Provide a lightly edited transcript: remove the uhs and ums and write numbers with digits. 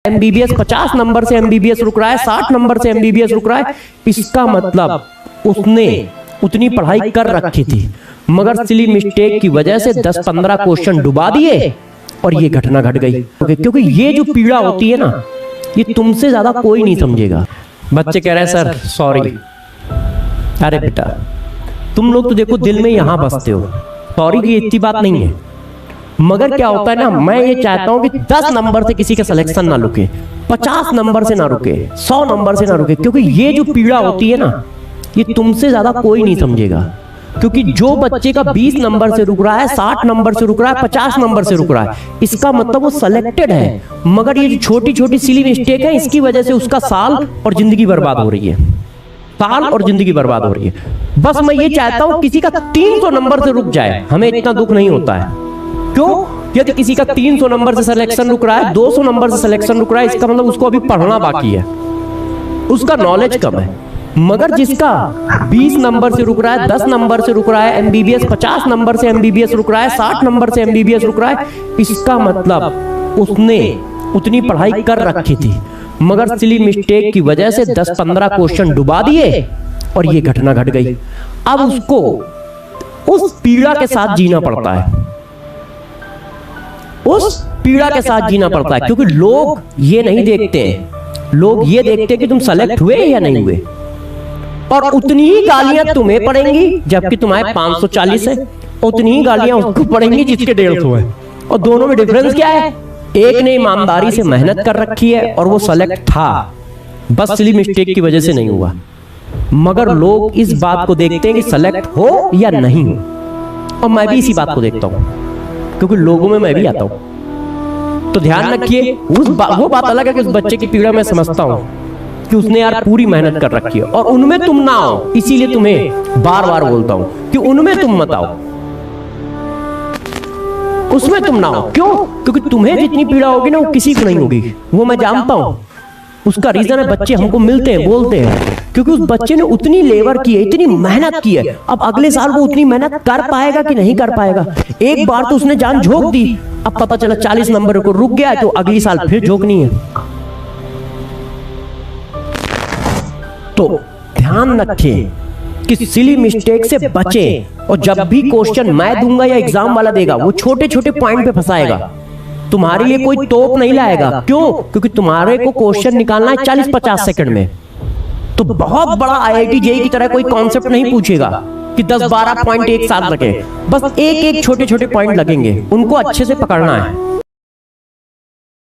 MBBS 50 number से MBBS रुक रहा है, 60 नंबर से एमबीबीएस रुक रहा है, इसका मतलब उसने उतनी पढ़ाई कर रखी थी, मगर सिली मिस्टेक की वजह से 10-15 क्वेश्चन डुबा दिए और ये घटना घट गई। क्योंकि ये जो पीड़ा होती है ना, ये तुमसे ज्यादा कोई नहीं समझेगा। बच्चे कह रहे हैं सर सॉरी। अरे बेटा तुम लोग तो देखो दिल में यहां बसते हो, सॉरी की इतनी बात नहीं है, मगर क्या होता है ना, मैं ये चाहता हूं कि 10 नंबर से किसी का सिलेक्शन ना रुके, 50 नंबर से ना रुके, 100 नंबर से ना रुके, क्योंकि ये जो पीड़ा होती है ना, ये तुमसे ज्यादा कोई नहीं समझेगा। क्योंकि जो बच्चे का 20 नंबर से रुक रहा है, 60 नंबर से रुक रहा है, 50 नंबर से रुक रहा है, इसका मतलब वो सिलेक्टेड है, मगर ये छोटी छोटी सिली मिस्टेक है, इसकी वजह से उसका साल और जिंदगी बर्बाद हो रही है, साल और जिंदगी बर्बाद हो रही है। बस मैं ये चाहता हूं किसी का 300 नंबर से रुक जाए, हमें इतना दुख नहीं होता है। क्यों? यदि किसी का 300 नंबर से सिलेक्शन रुक रहा है, 200 नंबर से सिलेक्शन रुक रहा है, इसका मतलब उसको अभी पढ़ना बाकी है, उसका नॉलेज कम है। मगर जिसका 20 नंबर से रुक रहा है, 10 नंबर से रुक रहा है एमबीबीएस, 50 नंबर से एमबीबीएस रुक रहा है, 60 नंबर से एमबीबीएस रुक रहा है, इसका मतलब उसने उतनी पढ़ाई कर रखी थी, मगर सिली मिस्टेक की वजह से 10-15 क्वेश्चन डुबा दिए और ये घटना घट गई। अब उसको उस पीड़ा के साथ जीना पड़ता है, उस पीड़ा के साथ जीना पड़ता है, क्योंकि लोग ये नहीं देखते हैं, लोग ये देखते हैं कि तुम सेलेक्ट हुए या नहीं हुए, और उतनी ही गालियां तुम्हें पड़ेंगी जबकि तुम्हारे 540 है, उतनी ही गालियां उसको पड़ेंगी जिसके 150 है। और दोनों में डिफरेंस क्या है? एक ने ईमानदारी से मेहनत कर रखी है और वो सेलेक्ट था, बस सिली मिस्टेक की वजह से नहीं हुआ। मगर लोग इस बात को देखते हैं कि सेलेक्ट हो या नहीं हो, और मैं भी इसी बात को देखता हूं, क्योंकि लोगों में मैं भी आता हूं। तो ध्यान रखिए, वो बात अलग है कि उस बच्चे की पीड़ा मैं समझता हूं कि उसने यार पूरी मेहनत कर रखी है, और उनमें तुम ना आओ, इसीलिए तुम्हें बार बार बोलता हूं कि उनमें तुम मत आओ, उसमें तुम ना आओ। क्यों? क्योंकि तुम्हें जितनी पीड़ा होगी ना, वो किसी को नहीं होगी, वो मैं जानता हूं। उसका रीजन है, बच्चे हमको मिलते हैं, बोलते हैं, क्योंकि उस बच्चे ने उतनी लेबर की है, इतनी मेहनत की है। अब अगले साल वो उतनी मेहनत कर पाएगा कि नहीं कर पाएगा? एक बार तो उसने जान झोंक दी, अब पता चला 40 नंबर को रुक गया, तो अगली साल फिर झोंकनी है। तो ध्यान रखें कि सिली मिस्टेक से बचें, और जब भी क्वेश्चन मैं दूंगा या एग्जाम वाला देगा, वो छोटे छोटे पॉइंट पे फंसाएगा, तुम्हारे लिए कोई तोप नहीं लाएगा। क्यों? क्योंकि तुम्हारे को क्वेश्चन निकालना है 40-50 सेकंड में। तो बहुत बड़ा आईआईटी जेईई की तरह कोई कॉन्सेप्ट नहीं पूछेगा कि 10-12 पॉइंट एक साथ लगे, बस एक एक छोटे छोटे पॉइंट लगेंगे, उनको अच्छे से पकड़ना है।